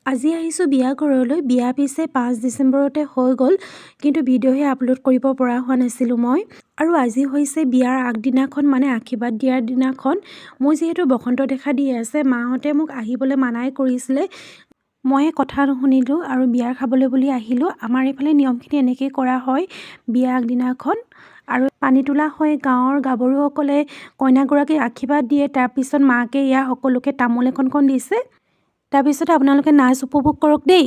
আজি আহিছোঁ বিয়া ঘৰলৈ। বিয়া পিছে 5 ডিচেম্বৰতে হৈ গ'ল, কিন্তু ভিডিঅ'হে আপলোড কৰিব পৰা হোৱা নাছিলোঁ মই। আৰু আজি হৈছে বিয়াৰ আগদিনাখন, মানে আশীৰ্বাদ দিয়াৰ দিনাখন। মোৰ যিহেতু বসন্ত দেখা দি আছে, মাহঁতে মোক আহিবলৈ মানাই কৰিছিলে। মই কথা নুশুনিলোঁ আৰু বিয়াৰ খাবলৈ বুলি আহিলোঁ। আমাৰ এইফালে নিয়মখিনি এনেকেই কৰা হয় বিয়া আগদিনাখন। আৰু পানী তোলা হয়, গাঁৱৰ গাভৰুসকলে কইনাগৰাকীক আশীৰ্বাদ দিয়ে। তাৰপিছত মাকে ইয়াৰ সকলোকে তামোল এখন দিছে। তাৰপিছতে আপোনালোকে নাচ উপভোগ কৰক দেই।